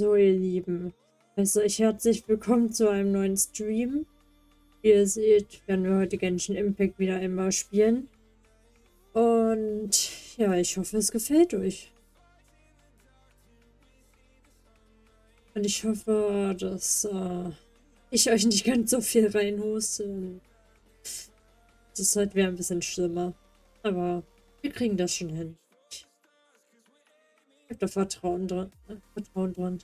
So, ihr Lieben, also euch herzlich willkommen zu einem neuen Stream. Wie ihr seht, werden wir heute Genshin Impact wieder einmal spielen. Und ja, ich hoffe, es gefällt euch. Und ich hoffe, dass ich euch nicht ganz so viel reinhuste. Das ist halt wieder ein bisschen schlimmer. Aber wir kriegen das schon hin. Ich habe da Vertrauen dran. Vertrauen dran.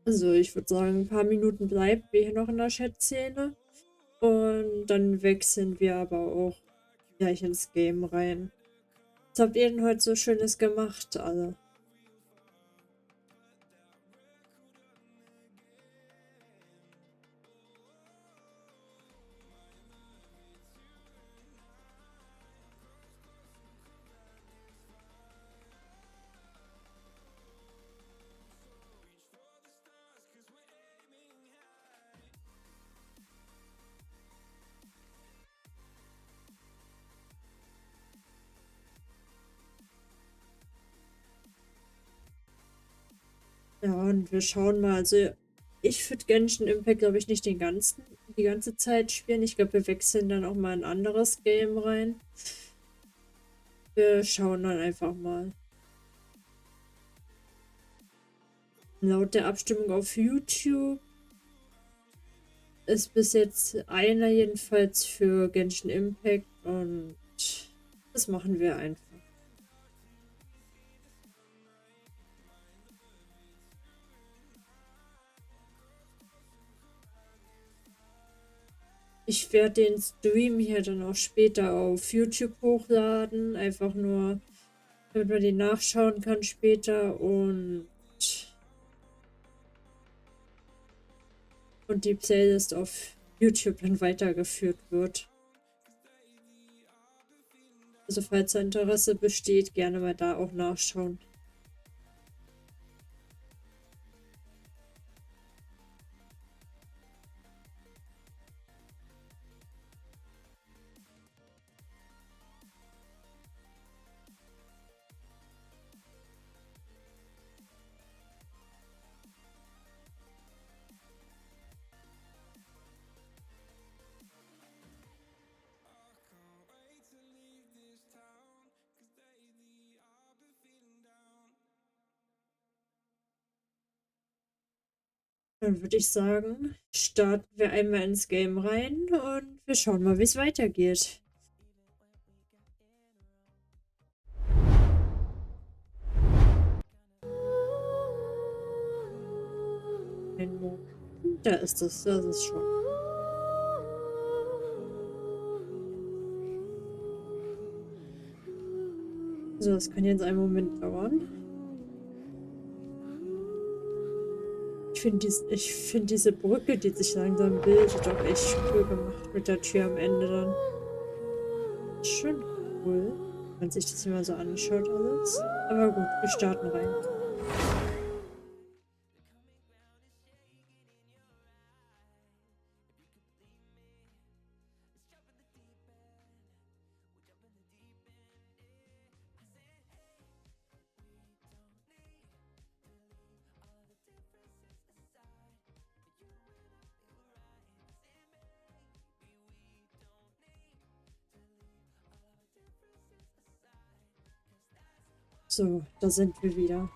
Also ich würde sagen, ein paar Minuten bleiben wir hier noch in der Chat-Szene. Und dann wechseln wir aber auch gleich ins Game rein. Was habt ihr denn heute so Schönes gemacht, alle? Ja, und wir schauen mal. Also, ich würde Genshin Impact, glaube ich, nicht die ganze Zeit spielen. Ich glaube, wir wechseln dann auch mal in ein anderes Game rein. Wir schauen dann einfach mal. Laut der Abstimmung auf YouTube ist bis jetzt einer jedenfalls für Genshin Impact und das machen wir einfach. Ich werde den Stream hier dann auch später auf YouTube hochladen, einfach nur, damit man den nachschauen kann später und die Playlist auf YouTube dann weitergeführt wird. Also falls da Interesse besteht, gerne mal da auch nachschauen. Dann würde ich sagen, starten wir einmal ins Game rein und wir schauen mal, wie es weitergeht. Da ist es, das ist schon. So, das kann jetzt einen Moment dauern. Ich finde diese Brücke, die sich langsam bildet, auch echt cool gemacht mit der Tür am Ende dann. Schon cool, wenn man sich das immer so anschaut alles. Aber gut, wir starten rein. So, da sind wir wieder.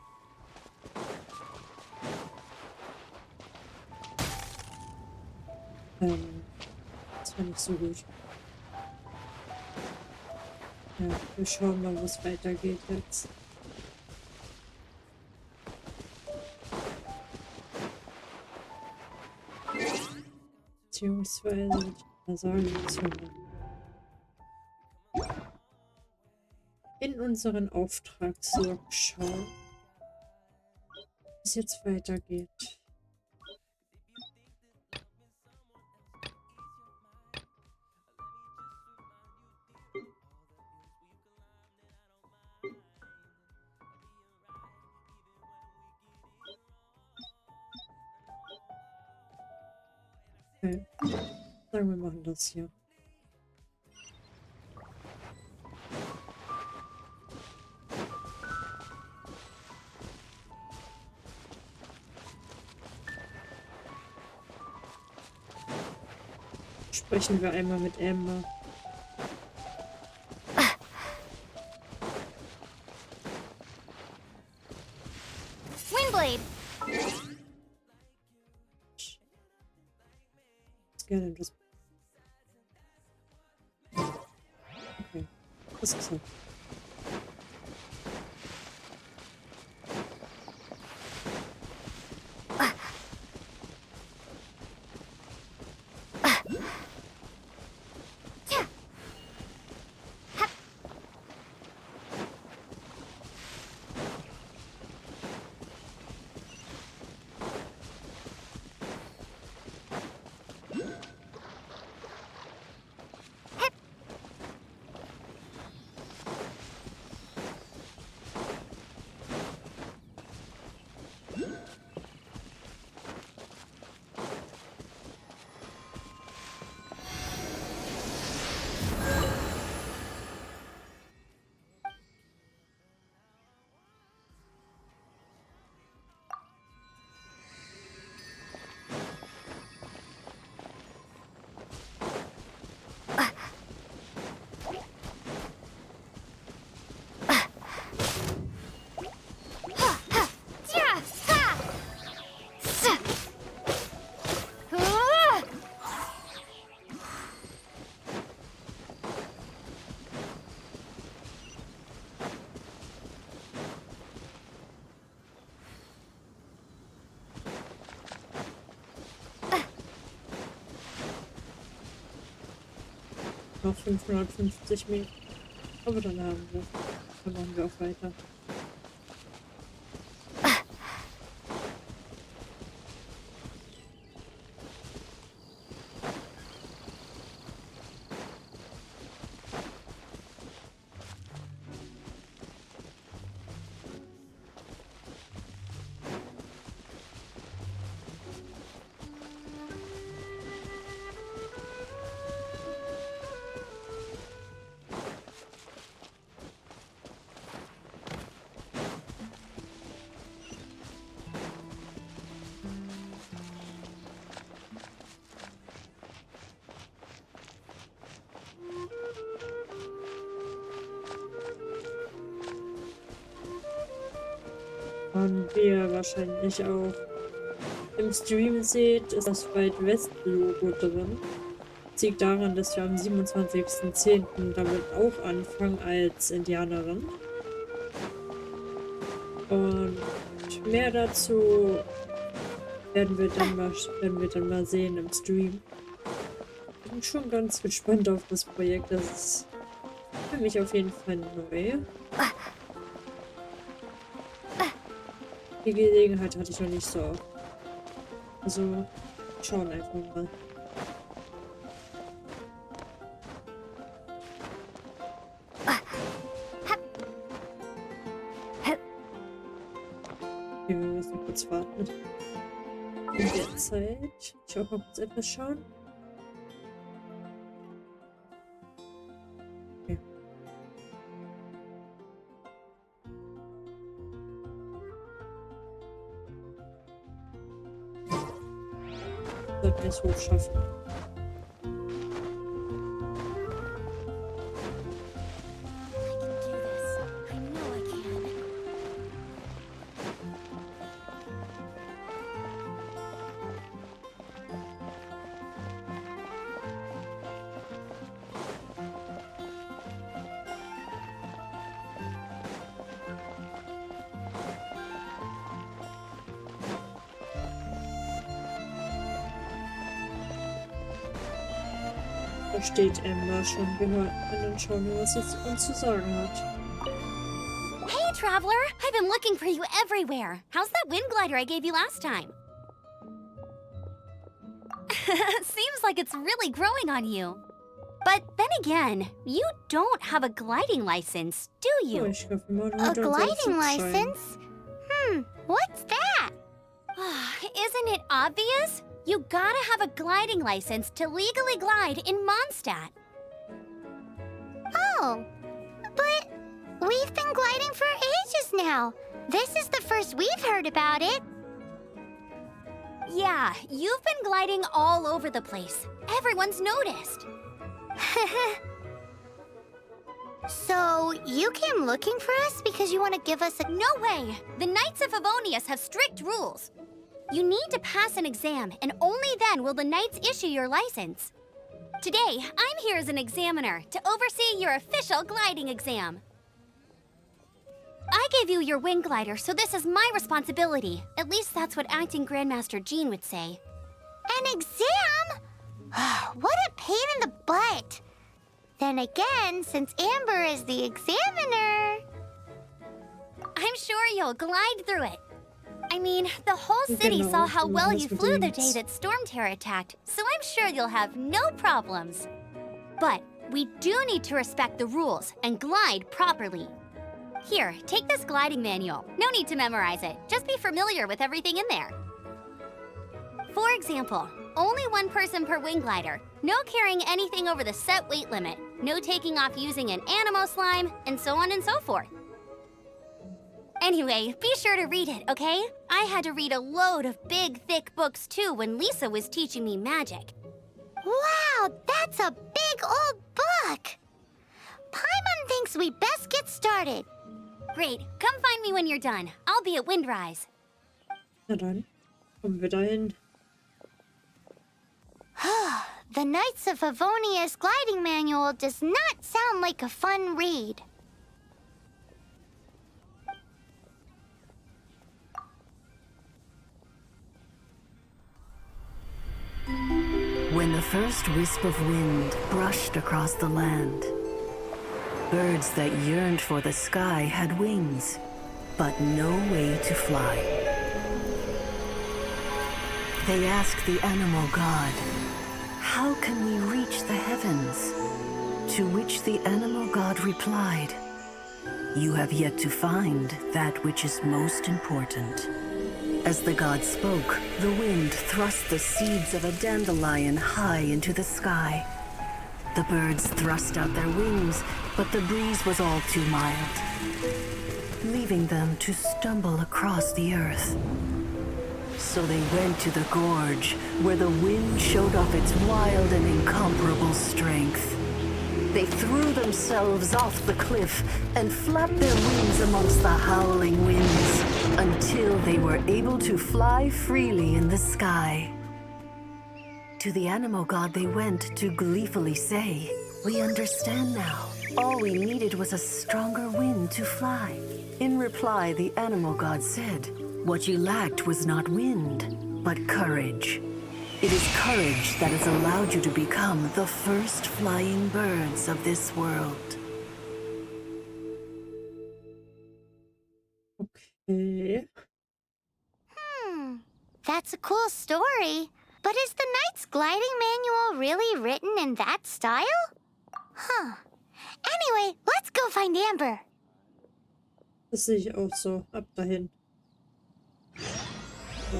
Das war nicht so gut. Ja, wir schauen mal, wo es weitergeht jetzt. Beziehungsweise, würde ich mal sagen, in unseren Auftrag zurückschauen. es jetzt weitergeht. Okay. Sagen wir machen das hier. Sprechen wir einmal mit Emma. Windblade. Gerne das. Okay. Das ist so. Noch 550 Meter. Aber dann haben wir. Dann machen wir auch weiter. Und wie ihr wahrscheinlich auch im Stream seht, ist das Weit-West-Logo drin. Das liegt daran, dass wir am 27.10. damit auch anfangen als Indianerin. Und mehr dazu werden wir dann mal sehen im Stream. Ich bin schon ganz gespannt auf das Projekt. Das ist für mich auf jeden Fall neu. Die Gelegenheit hatte ich noch nicht so oft. Also, schauen einfach mal. Okay, wir müssen kurz warten. In der Zeit. Ich auch mal kurz etwas schauen. Okay. Sollten wir es hoch schaffen. Da steht Emma schon. Wir hören dann schauen, was sie uns zu sagen hat. Hey, traveler. I've been looking for you everywhere. How's that wind glider I gave you last time? Seems like it's really growing on you. But then again, you don't have a gliding license, do Oh, you? ich hoffe mal, du A hast unseren gliding Flugschein. license? What's that? Isn't it obvious? You gotta have a gliding license to legally glide in Mondstadt. Oh, but we've been gliding for ages now. This is the first we've heard about it. Yeah, you've been gliding all over the place. Everyone's noticed. So, you came looking for us because you want to give us a... No way! The Knights of Favonius have strict rules. You need to pass an exam, and only then will the Knights issue your license. Today, I'm here as an examiner to oversee your official gliding exam. I gave you your wing glider, so this is my responsibility. At least that's what Acting Grandmaster Jean would say. An exam? What a pain in the butt. Then again, since Amber is the examiner... I'm sure you'll glide through it. I mean, the whole city saw how well you flew the day that Storm Terror attacked, so I'm sure you'll have no problems. But we do need to respect the rules and glide properly. Here, take this gliding manual. No need to memorize it. Just be familiar with everything in there. For example, only one person per wing glider. No carrying anything over the set weight limit. No taking off using an animo slime, and so on and so forth. Anyway, be sure to read it, okay? I had to read a load of big, thick books too when Lisa was teaching me magic. Wow, that's a big old book! Paimon thinks we best get started. Great, come find me when you're done. I'll be at Windrise. Na dann, kommen wir dahin. The Knights of Favonius gliding manual does not sound like a fun read. When the first wisp of wind brushed across the land, birds that yearned for the sky had wings, but no way to fly. They asked the animal god, "How can we reach the heavens?" To which the animal god replied, "You have yet to find that which is most important." As the god spoke, the wind thrust the seeds of a dandelion high into the sky. The birds thrust out their wings, but the breeze was all too mild, leaving them to stumble across the earth. So they went to the gorge, where the wind showed off its wild and incomparable strength. They threw themselves off the cliff and flapped their wings amongst the howling winds until they were able to fly freely in the sky. To the animal god they went to gleefully say, "We understand now. All we needed was a stronger wind to fly." In reply, the animal god said, "What you lacked was not wind, but courage. It is courage that has allowed you to become the first flying birds of this world." Okay. That's a cool story. But is the Knight's gliding manual really written in that style? Anyway, let's go find Amber. Das sehe ich auch so. Ab dahin. So.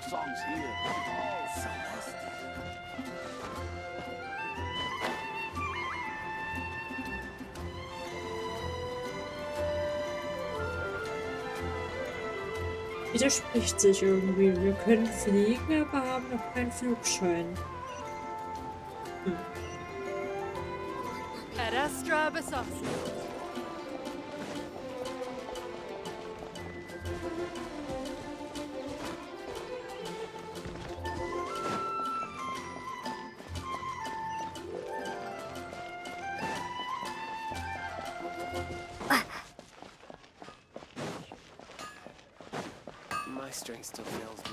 Songs here. Oh, celestial. Widerspricht sich irgendwie. Wir können fliegen, aber haben noch keinen Flugschein. strength still fails me.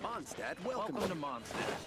Mondstadt, welcome to Mondstadt.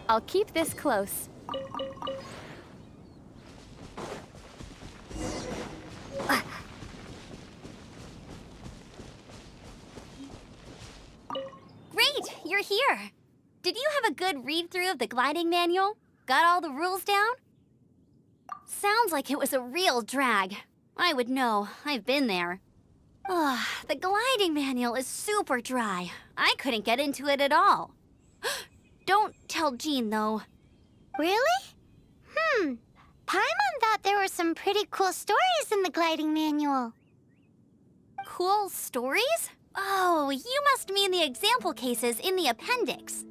I'll keep this close. Great, you're here. Did you have a good read-through of the gliding manual? Got all the rules down? Sounds like it was a real drag. I would know. I've been there. Ugh, the gliding manual is super dry. I couldn't get into it at all. Don't tell Jean, though. Really? Paimon thought there were some pretty cool stories in the gliding manual. Cool stories? Oh, you must mean the example cases in the appendix.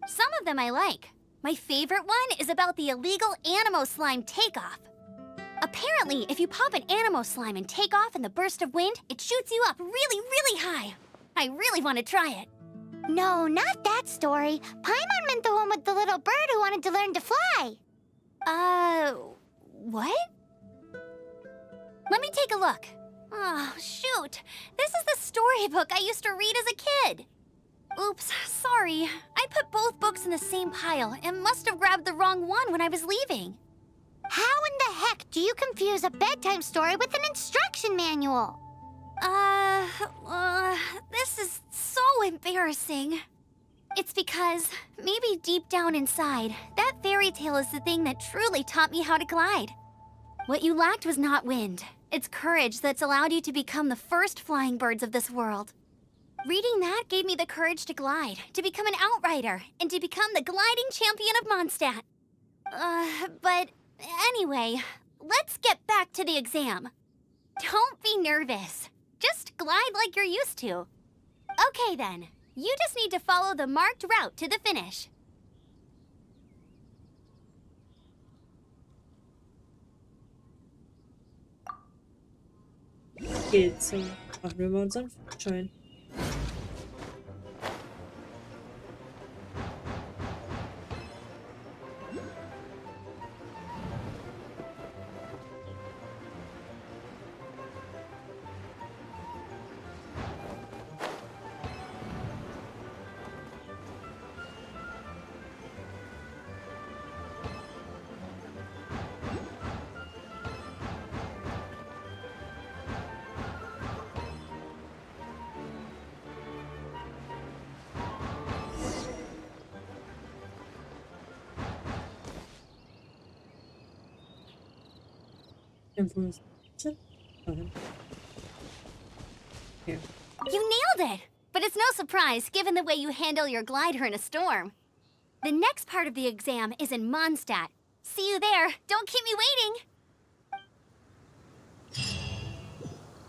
Some of them I like. My favorite one is about the illegal Animo slime takeoff. Apparently, if you pop an Animo slime and take off in the burst of wind, it shoots you up really, really high. I really want to try it. No, not that story. Paimon meant the one with the little bird who wanted to learn to fly. What? Let me take a look. Oh, shoot. This is the storybook I used to read as a kid. Oops, sorry. I put both books in the same pile and must have grabbed the wrong one when I was leaving. How in the heck do you confuse a bedtime story with an instruction manual? This is so embarrassing. It's because, maybe deep down inside, that fairy tale is the thing that truly taught me how to glide. What you lacked was not wind. It's courage that's allowed you to become the first flying birds of this world. Reading that gave me the courage to glide, to become an outrider, and to become the gliding champion of Mondstadt. But anyway, let's get back to the exam. Don't be nervous. Just glide like you're used to. Okay then, you just need to follow the marked route to the finish. Geht's. Machen wir mal unseren Flugschein. Wo ist das? Dahin. Hier. You nailed it! But it's no surprise, given the way you handle your glider in a storm. The next part of the exam is in Mondstadt. See you there. Don't keep me waiting.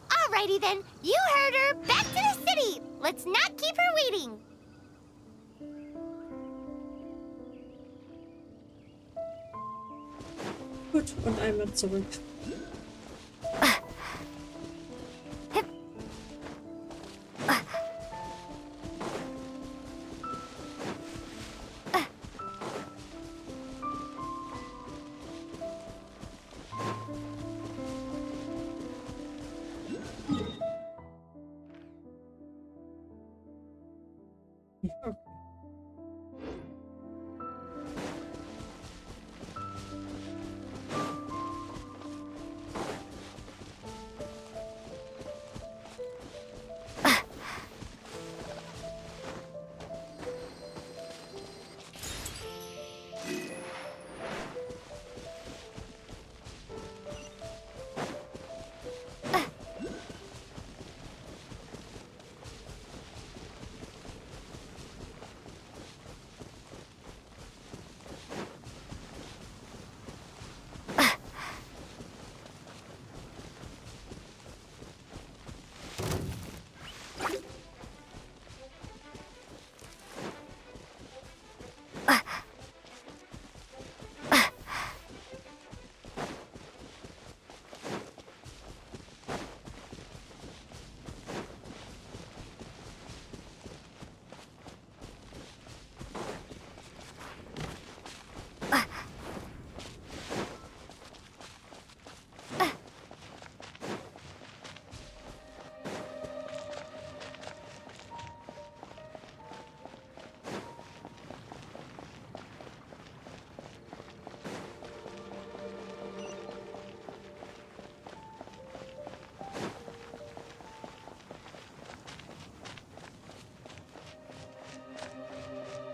Alrighty then, you heard her. Back to the city. Let's not keep her waiting. Gut, und einmal zurück. Okay.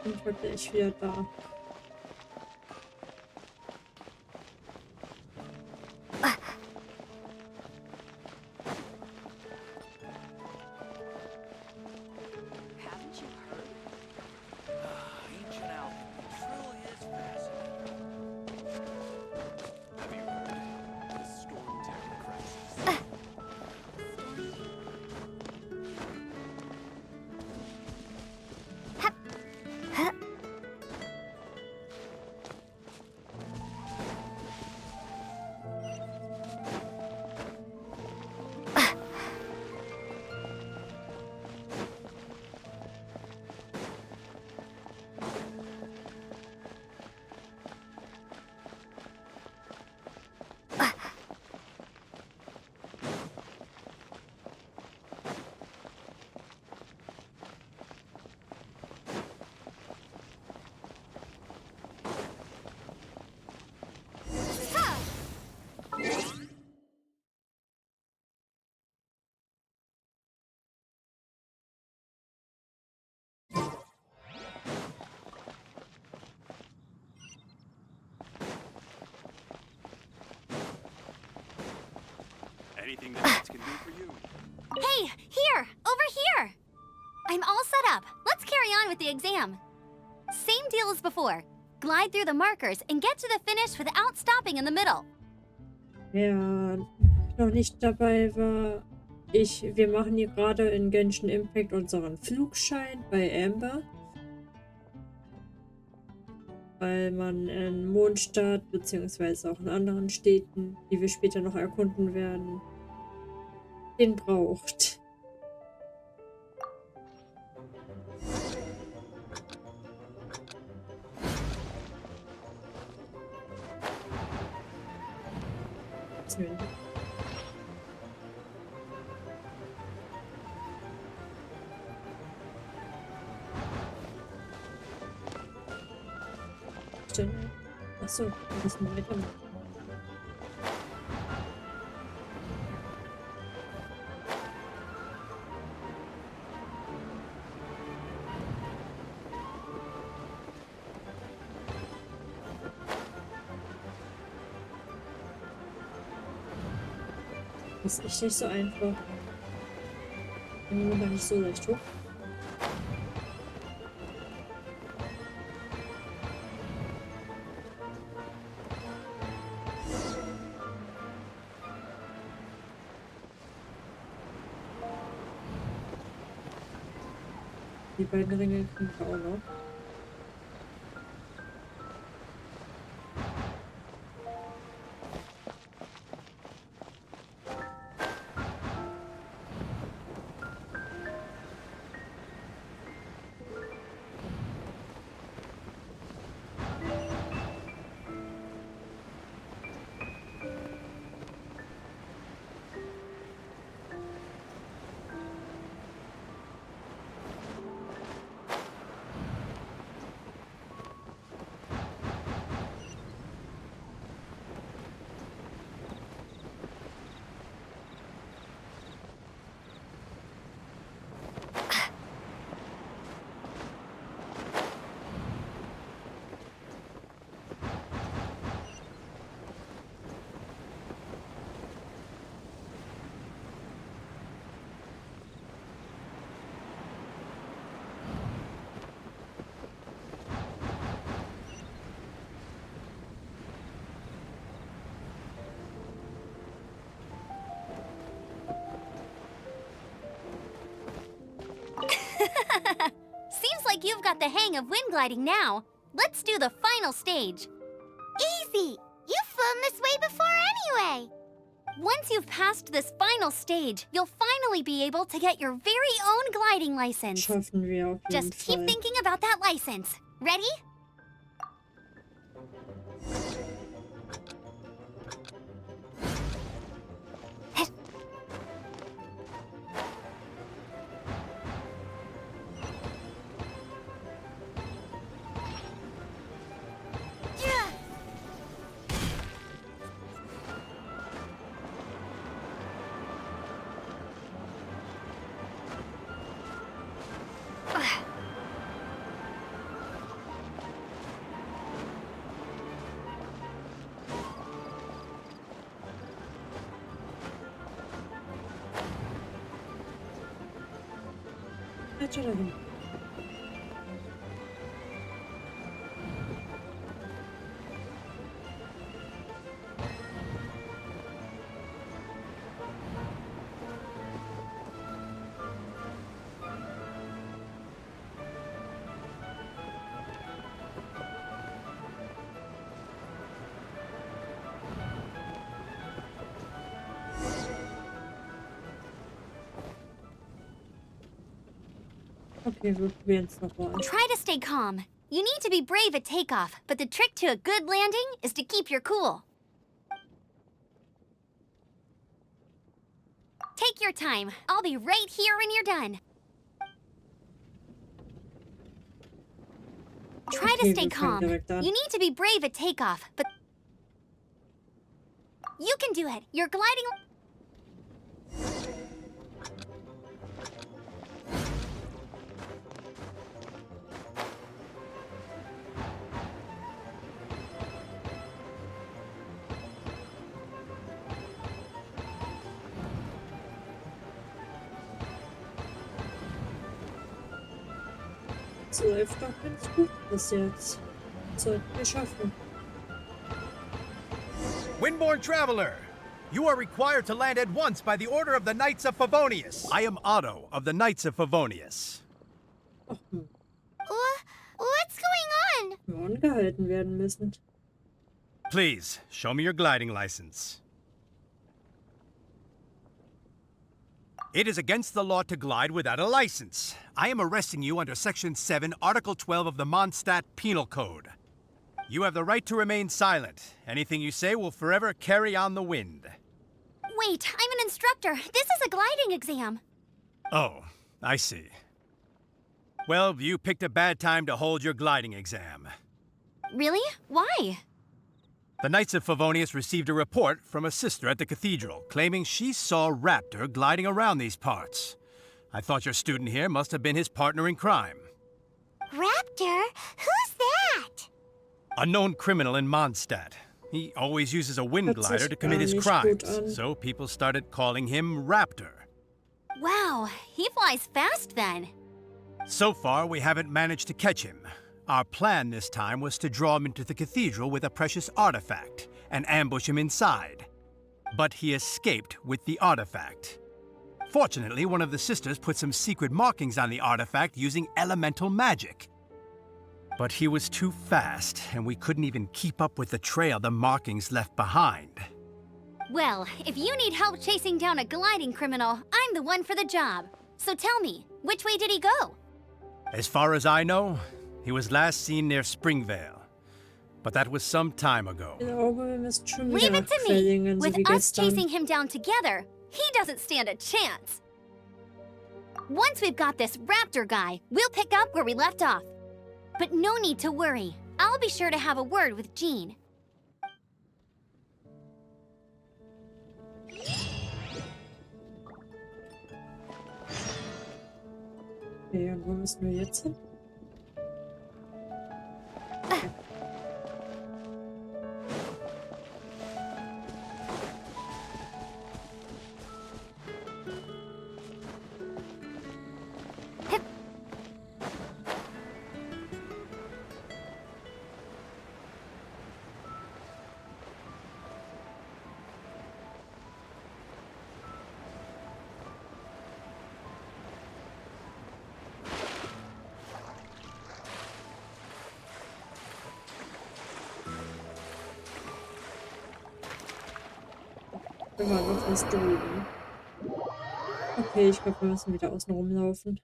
Und wirklich wieder da. Haven't you heard? Ancient alchemy truly is fascinating. Have you heard? The storm terror crisis. Anything that Nets can do for you. Hey, here! Over here! I'm all set up. Let's carry on with the exam. Same deal as before. Glide through the markers and get to the finish without stopping in the middle. Wer noch nicht dabei war, wir machen hier gerade in Genshin Impact unseren Flugschein bei Amber. Weil man in Mondstadt beziehungsweise auch in anderen Städten, die wir später noch erkunden werden, den braucht. Achso, wir müssen weitermachen. Das ist echt nicht so einfach. Wenn man nicht so leicht hoch. Die beiden Ringe kriegen wir auch noch. Seems like you've got the hang of wind gliding now. Let's do the final stage. Easy! You've flown this way before anyway! Once you've passed this final stage, you'll finally be able to get your very own gliding license. Schaffen wir auf jeden Just keep Fall. thinking about that license. Ready? Weiter dahin. Okay, wir probieren es nochmal. Try to stay calm. You need to be brave at takeoff, but the trick to a good landing is to keep your cool. Take your time. I'll be right here when you're done. Try to Okay, stay wir fangen calm. direkt an. You need to be brave at takeoff, but you can do it. You're gliding. Es läuft doch ganz gut bis jetzt. Sollten wir schaffen. Windborne Traveler! You are required to land at once by the order of the Knights of Favonius. I am Otto of the Knights of Favonius. Ach, What's going on? wir angehalten werden müssen. Please, show me your gliding license. It is against the law to glide without a license. I am arresting you under Section 7, Article 12 of the Mondstadt Penal Code. You have the right to remain silent. Anything you say will forever carry on the wind. Wait, I'm an instructor. This is a gliding exam. Oh, I see. Well, you picked a bad time to hold your gliding exam. Really? Why? The Knights of Favonius received a report from a sister at the cathedral claiming she saw Raptor gliding around these parts. I thought your student here must have been his partner in crime. Raptor? Who's that? A known criminal in Mondstadt. He always uses a wind Hört sich glider to commit his nicht gut crimes, an. so people started calling him Raptor. Wow, he flies fast then. So far, we haven't managed to catch him. Our plan this time was to draw him into the cathedral with a precious artifact and ambush him inside. But he escaped with the artifact. Fortunately, one of the sisters put some secret markings on the artifact using elemental magic. But he was too fast, and we couldn't even keep up with the trail the markings left behind. Well, if you need help chasing down a gliding criminal, I'm the one for the job. So tell me, which way did he go? As far as I know, he was last seen near Springvale. But that was some time ago. Ich glaube, wir müssen schon Leave wieder it to me. verlängern, so With wie us gestern. chasing him down together, he doesn't stand a chance. Once we've got this raptor guy, we'll pick up where we left off. But no need to worry. I'll be sure to have a word with Jean. Okay, und wo müssen wir jetzt hin? Wir waren noch fast drüben. Okay, ich glaube, wir müssen wieder außen rumlaufen.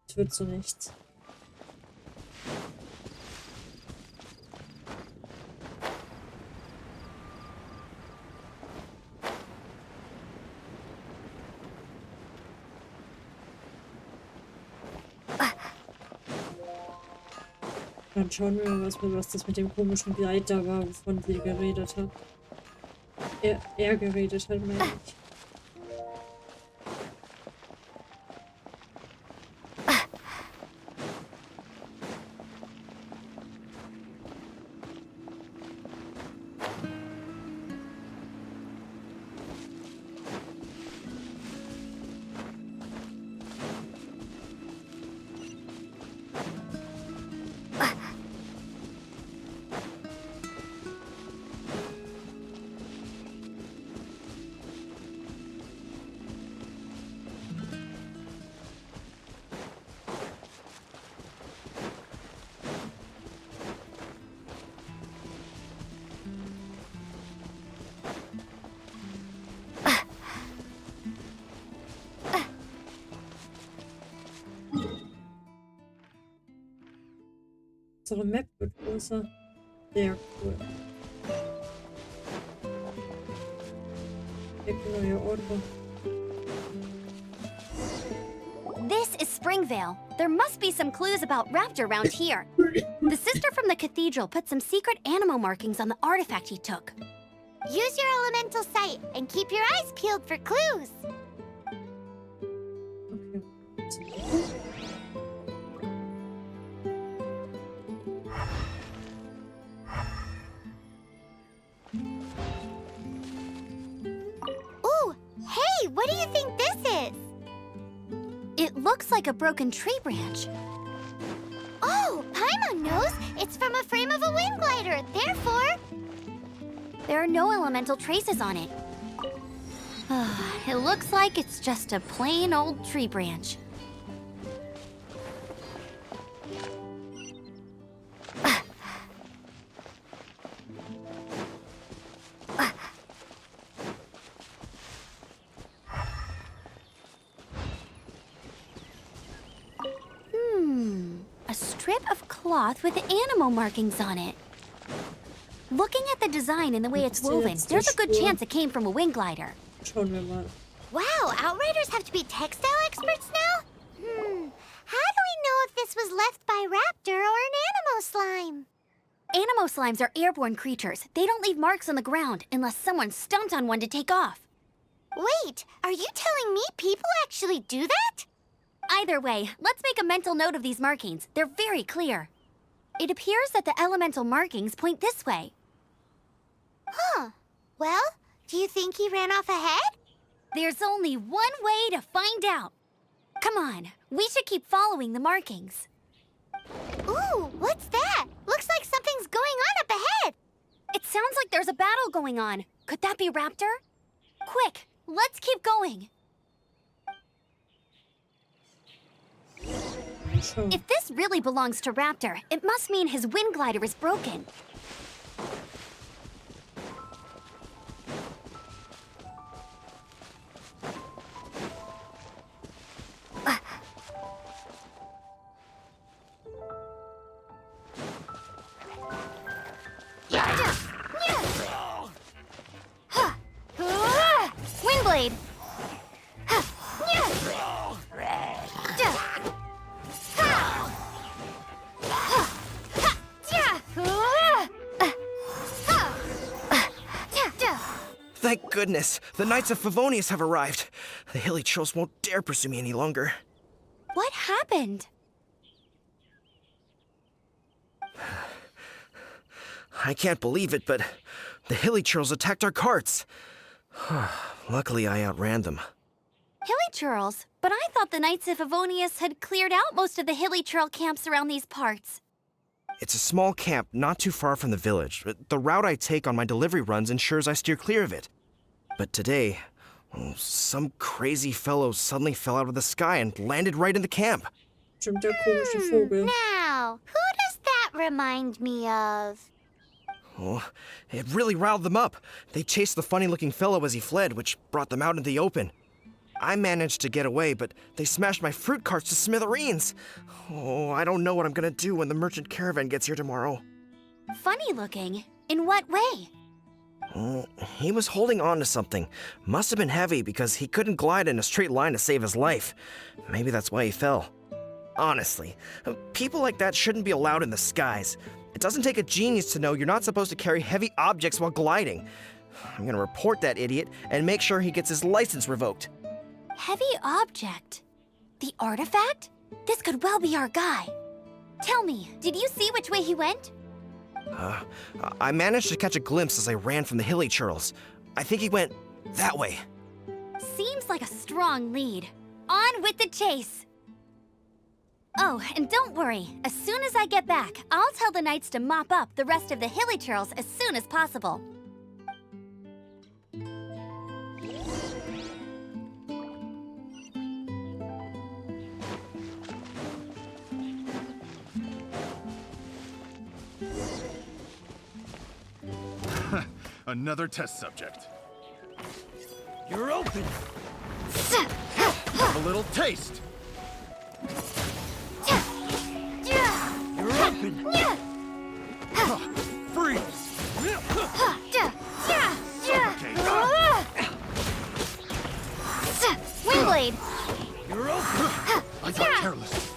Es wird so nichts. Dann schauen wir mal, was das mit dem komischen Gleiter war, wovon sie geredet hat. Er geredet hat, meine ich. Unsere Map wird größer. Sehr cool. Neue Orte. This is Springvale. There must be some clues about Raptor around here. The sister from the cathedral put some secret animal markings on the artifact he took. Use your elemental sight and keep your eyes peeled for clues. Okay. Ooh, hey, what do you think this is? It looks like a broken tree branch. Oh, Paimon knows. It's from a frame of a wind glider. Therefore, There are no elemental traces on it. It looks like it's just a plain old tree branch. A strip of cloth with animal markings on it. Looking at the design and the way it's woven, there's a good chance it came from a wing glider. Schauen wir mal. Wow, Outriders have to be textile experts now? How do we know if this was left by Raptor or an Animo slime? Animo slimes are airborne creatures. They don't leave marks on the ground unless someone stomped on one to take off. Wait, are you telling me people actually do that? Either way, let's make a mental note of these markings. They're very clear. It appears that the elemental markings point this way. Huh. Well, do you think he ran off ahead? There's only one way to find out. Come on, we should keep following the markings. Ooh, what's that? Looks like something's going on up ahead. It sounds like there's a battle going on. Could that be Raptor? Quick, let's keep going. Schon. If this really belongs to Raptor, it must mean his wind glider is broken. Windblade! Thank goodness, the Knights of Favonius have arrived. The hilly trolls won't dare pursue me any longer. What happened? I can't believe it, but the hilly trolls attacked our carts. Luckily, I outran them. Hilly churls? But I thought the Knights of Favonius had cleared out most of the hilly churl camps around these parts. It's a small camp not too far from the village. The route I take on my delivery runs ensures I steer clear of it. But today, some crazy fellow suddenly fell out of the sky and landed right in the camp. Bestimmt der komische Vogel. Now, who does that remind me of? Oh, it really riled them up. They chased the funny-looking fellow as he fled, which brought them out into the open. I managed to get away, but they smashed my fruit carts to smithereens. Oh, I don't know what I'm gonna do when the merchant caravan gets here tomorrow. Funny looking? In what way? He was holding on to something. Must have been heavy because he couldn't glide in a straight line to save his life. Maybe that's why he fell. Honestly, people like that shouldn't be allowed in the skies. It doesn't take a genius to know you're not supposed to carry heavy objects while gliding. I'm gonna report that idiot and make sure he gets his license revoked. Heavy object? The artifact? This could well be our guy. Tell me, did you see which way he went? I managed to catch a glimpse as I ran from the hilly churls. I think he went that way. Seems like a strong lead. On with the chase! Oh, and don't worry. As soon as I get back, I'll tell the knights to mop up the rest of the hilly churls as soon as possible. Another test subject. You're open. Have a little taste. You're open. Freeze. Windblade! You're open. I got careless.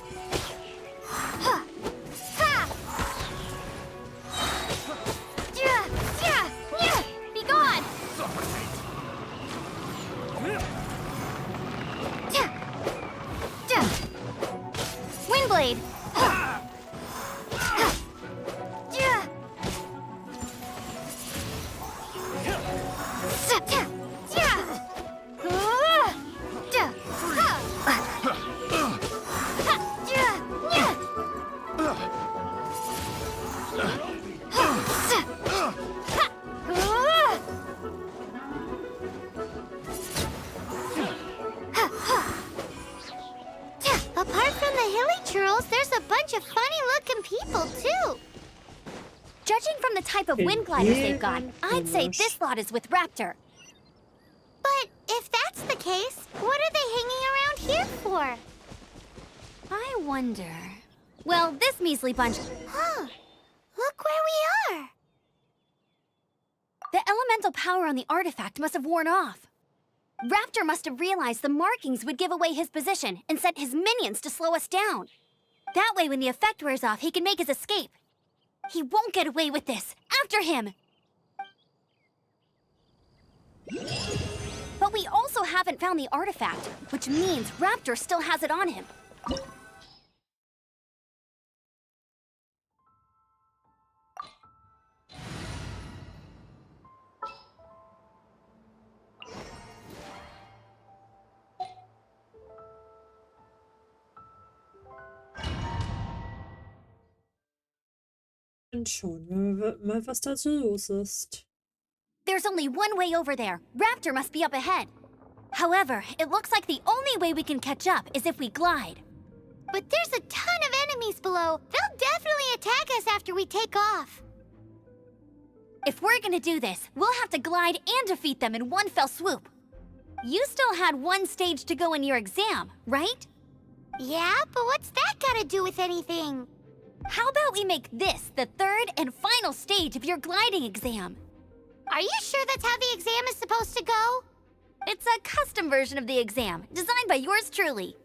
Be gone! Windblade! Apart from the hilly churls, there's a bunch of funny-looking people, too. Judging from the type of wind gliders they've got, I'd say this lot is with Raptor. But if that's the case, what are they hanging around here for? I wonder... Well, this measly bunch... Huh. Look where we are. The elemental power on the artifact must have worn off. Raptor must have realized the markings would give away his position and sent his minions to slow us down. That way, when the effect wears off, he can make his escape. He won't get away with this. After him! But we also haven't found the artifact, which means Raptor still has it on him. Dann schauen wir mal, was da so los ist. There's only one way over there. Raptor must be up ahead. However, it looks like the only way we can catch up is if we glide. But there's a ton of enemies below. They'll definitely attack us after we take off. If we're gonna do this, we'll have to glide and defeat them in one fell swoop. You still had one stage to go in your exam, right? Yeah, but what's that gotta do with anything? How about we make this the third and final stage of your gliding exam? Are you sure that's how the exam is supposed to go? It's a custom version of the exam, designed by yours truly.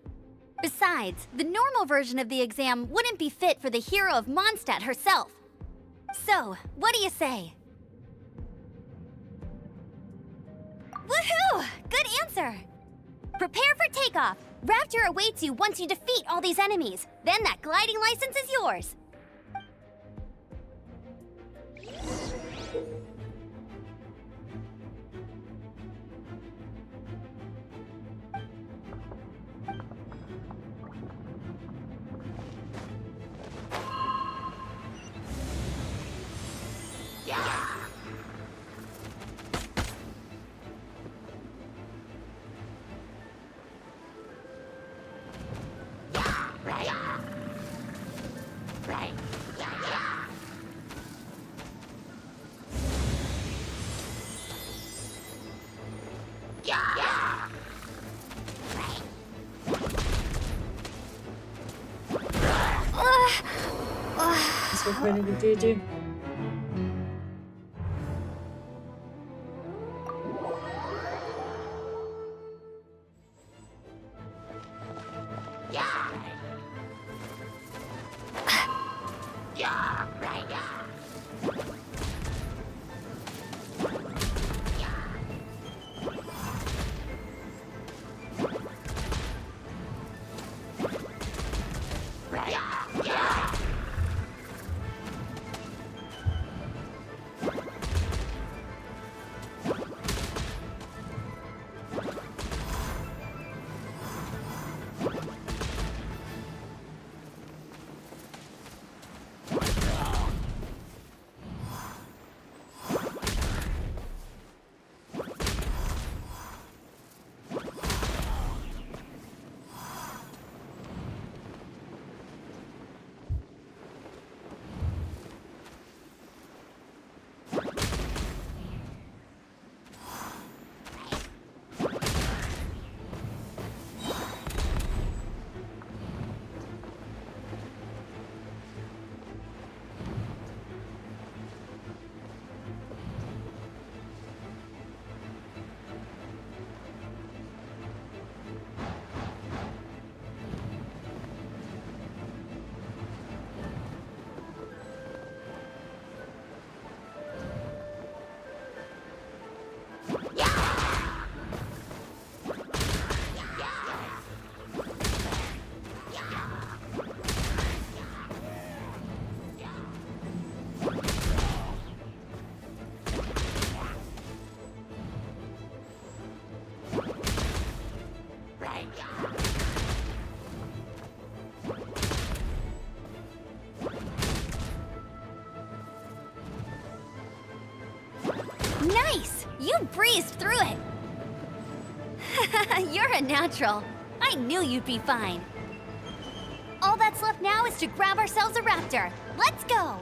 Besides, the normal version of the exam wouldn't be fit for the hero of Mondstadt herself. So, what do you say? Woohoo! Good answer! Prepare for takeoff. Raptor awaits you once you defeat all these enemies. Then that gliding license is yours. Das war keine gute Idee. Nice! You breezed through it! You're a natural. I knew you'd be fine. All that's left now is to grab ourselves a raptor. Let's go!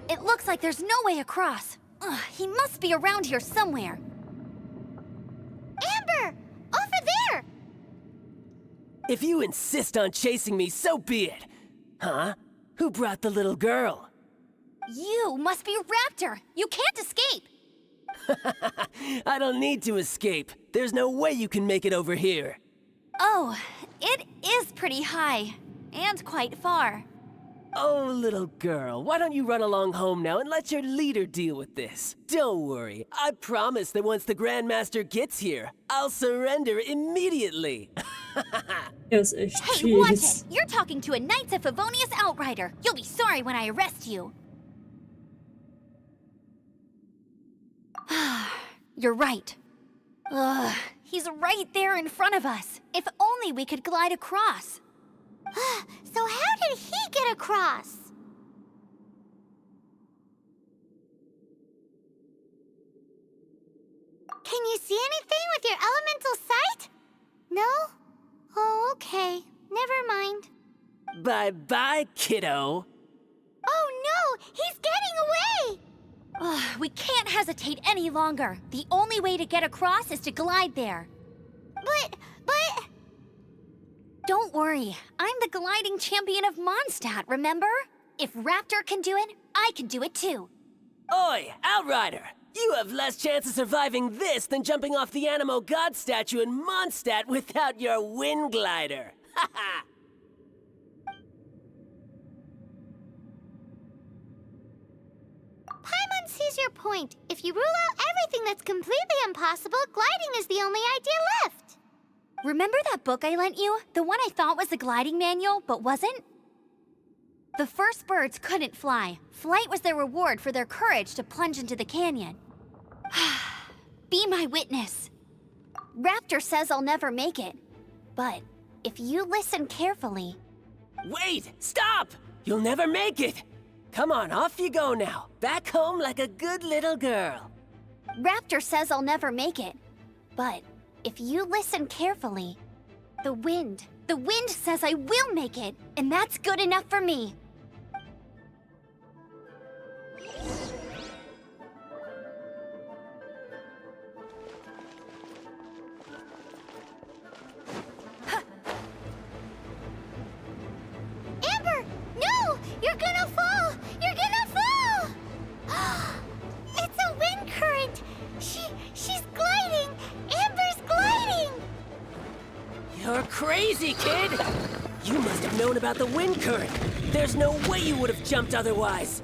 It looks like there's no way across. Ugh, he must be around here somewhere. Amber! Over there! If you insist on chasing me, so be it. Huh? Who brought the little girl? You must be Raptor. You can't escape. I don't need to escape. There's no way you can make it over here. Oh, it is pretty high. And quite far. Oh, little girl, why don't you run along home now and let your leader deal with this? Don't worry, I promise that once the Grandmaster gets here, I'll surrender immediately. Er ist echt Hey, watch fies. it! You're talking to a Knights of Favonius outrider. You'll be sorry when I arrest you. You're right. Ugh, he's right there in front of us. If only we could glide across. So how did he get across? Can you see anything with your elemental sight? No? Oh, okay. Never mind. Bye-bye, kiddo. Oh no! He's getting away! Ugh, we can't hesitate any longer. The only way to get across is to glide there. But... Don't worry, I'm the gliding champion of Mondstadt, remember? If Raptor can do it, I can do it too. Oi, Outrider! You have less chance of surviving this than jumping off the Animo God statue in Mondstadt without your wind glider. Haha! Paimon sees your point. If you rule out everything that's completely impossible, gliding is the only idea left. Remember that book I lent you? The one I thought was the gliding manual, but wasn't? The first birds couldn't fly. Flight was their reward for their courage to plunge into the canyon. Be my witness. Raptor says I'll never make it. But if you listen carefully... Wait! Stop! You'll never make it! Come on, off you go now. Back home like a good little girl. Raptor says I'll never make it. But if you listen carefully, the wind says I will make it, and that's good enough for me. Amber, no! You're gonna fall! You're gonna fall! It's a wind current! She's gliding! Amber's gliding! You're crazy, kid! You must have known about the wind current. There's no way you would have jumped otherwise.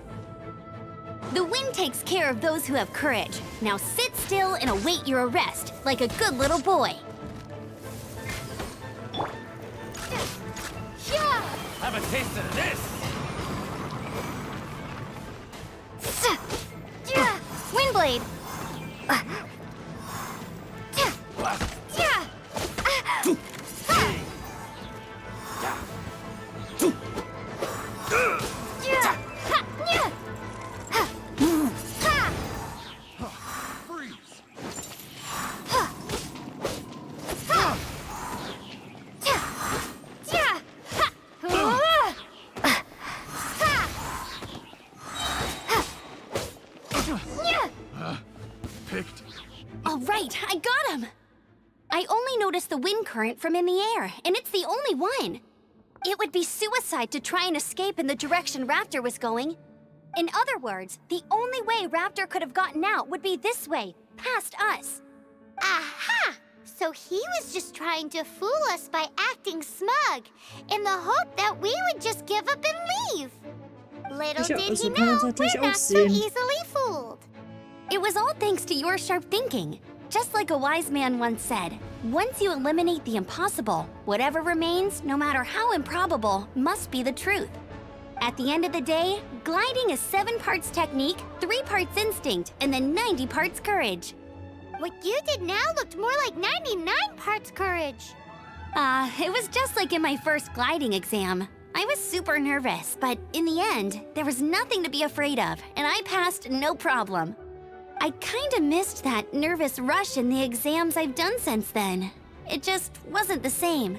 The wind takes care of those who have courage. Now sit still and await your arrest, like a good little boy. Yeah! Have a taste of this! Windblade! Picked. All right, I got him! I only noticed the wind current from in the air, and it's the only one. It would be suicide to try and escape in the direction Raptor was going. In other words, the only way Raptor could have gotten out would be this way, past us. Aha! So he was just trying to fool us by acting smug, in the hope that we would just give up and leave. Little Ja, did so he kann know es we're natürlich not so aussehen. easily fooled. It was all thanks to your sharp thinking. Just like a wise man once said, once you eliminate the impossible, whatever remains, no matter how improbable, must be the truth. At the end of the day, gliding is 7 parts technique, 3 parts instinct, and then 90 parts courage. What you did now looked more like 99 parts courage. It was just like in my first gliding exam. I was super nervous, but in the end, there was nothing to be afraid of, and I passed no problem. I kinda missed that nervous rush in the exams I've done since then. It just wasn't the same.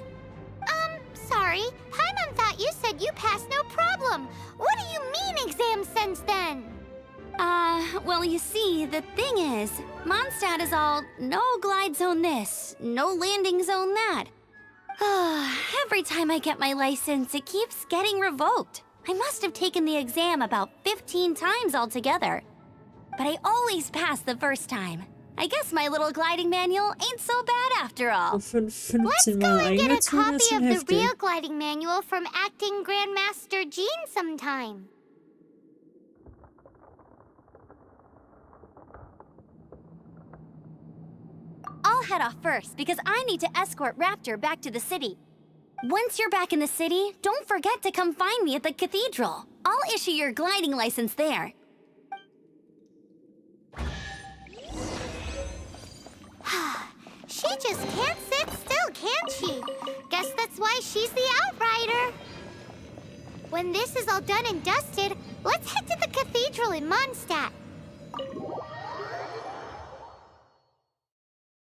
Sorry. Paimon thought you said you passed no problem. What do you mean exam since then? Well, you see, the thing is, Mondstadt is all no glide zone this, no landing zone that. Every time I get my license, it keeps getting revoked. I must have taken the exam about 15 times altogether. But I always pass the first time. I guess my little gliding manual ain't so bad after all. Auf 15 Let's go Mal and get a eingezogen ist copy schon of the heftig. real gliding manual from acting Grandmaster Jean sometime. I'll head off first because I need to escort Raptor back to the city. Once you're back in the city, don't forget to come find me at the cathedral. I'll issue your gliding license there. She just can't sit still, can she? Guess that's why she's the Outrider. When this is all done and dusted, let's head to the cathedral in Mondstadt.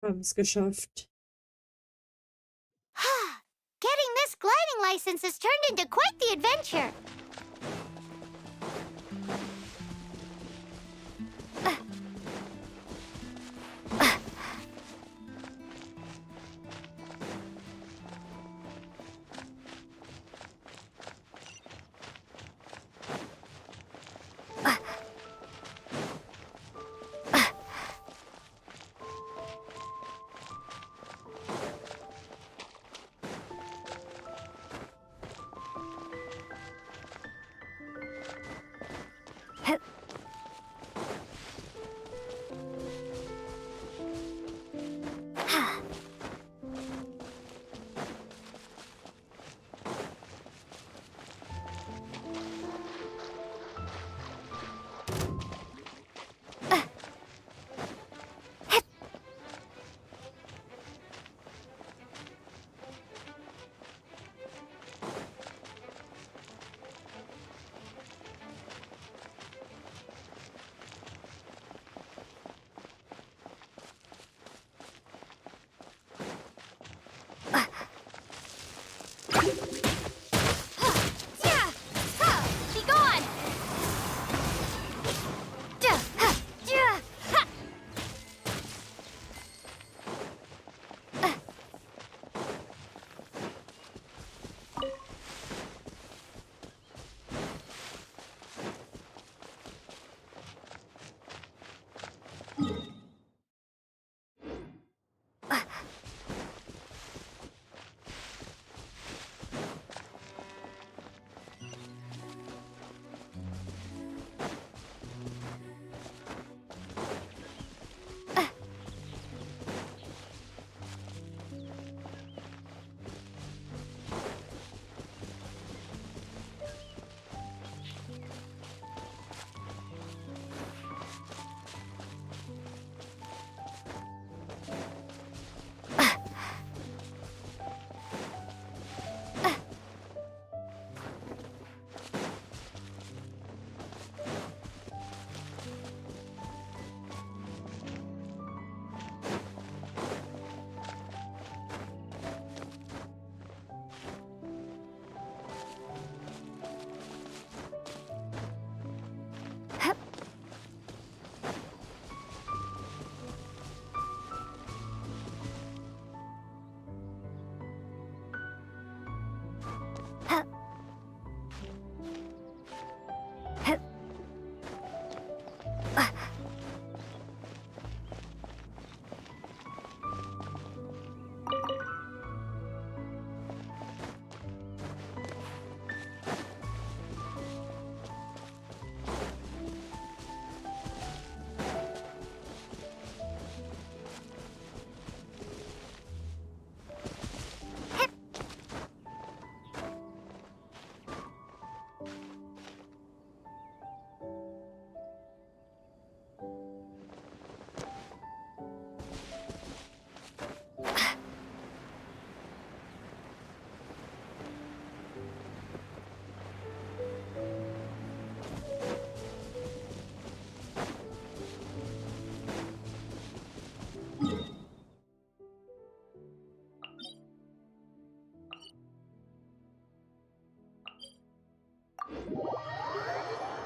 Haben es geschafft. Getting this gliding license has turned into quite the adventure.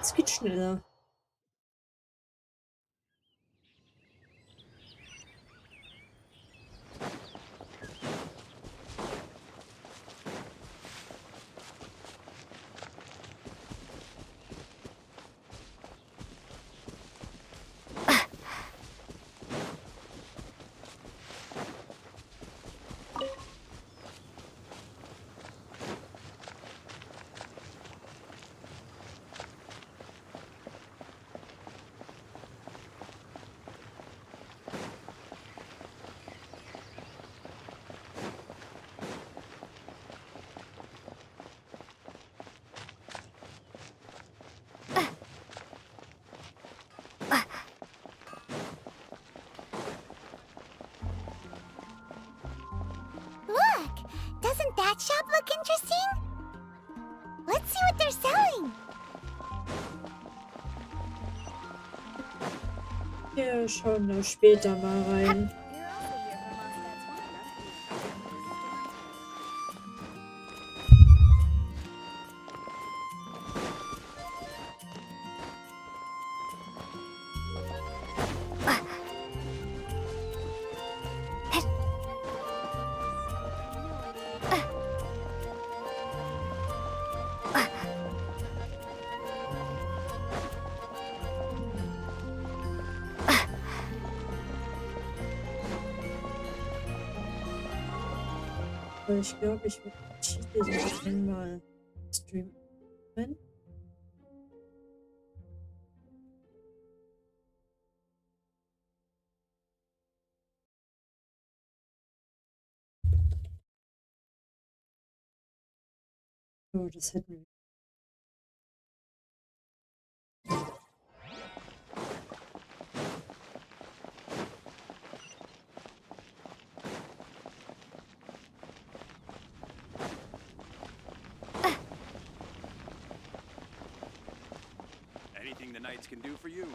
Es geht schneller. Look! Doesn't that shop look interesting? Let's see what they're selling. Wir schauen da später mal rein. Aber ich glaube, ich werde Geschichte einmal streamen. Moment. So, das hätten wir. Anything the knights can do for you.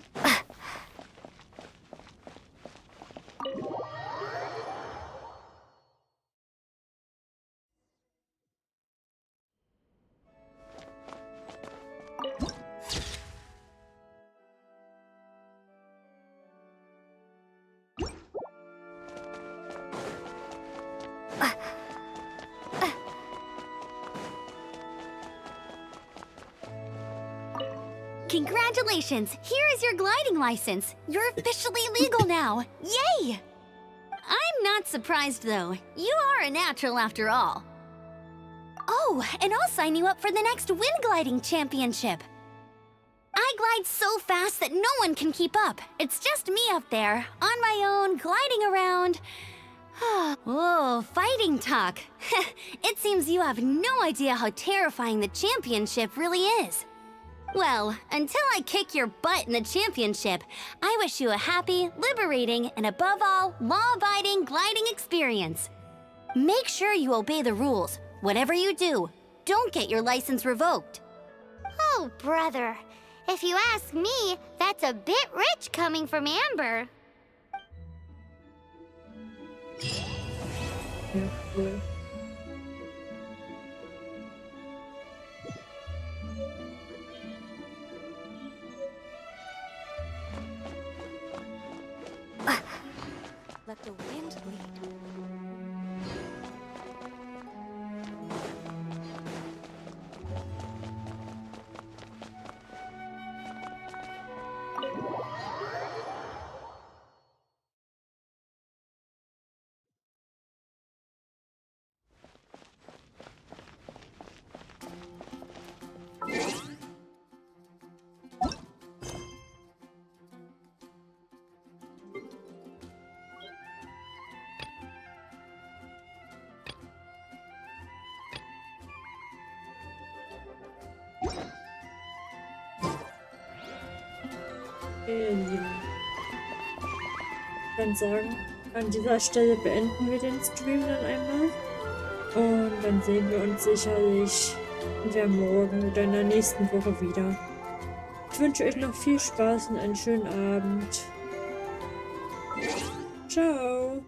Congratulations! Here is your gliding license. You're officially legal now. Yay! I'm not surprised, though. You are a natural after all. Oh, and I'll sign you up for the next wind gliding championship. I glide so fast that no one can keep up. It's just me up there, on my own, gliding around. Whoa, fighting talk. It seems you have no idea how terrifying the championship really is. Well, until I kick your butt in the championship, I wish you a happy, liberating, and above all, law-abiding gliding experience. Make sure you obey the rules. Whatever you do, don't get your license revoked. Oh, brother. If you ask me, that's a bit rich coming from Amber. Ja, cool. Let the wind lead. Ich kann sagen, an dieser Stelle beenden wir den Stream dann einmal. Und dann sehen wir uns sicherlich entweder morgen oder in der nächsten Woche wieder. Ich wünsche euch noch viel Spaß und einen schönen Abend. Ciao!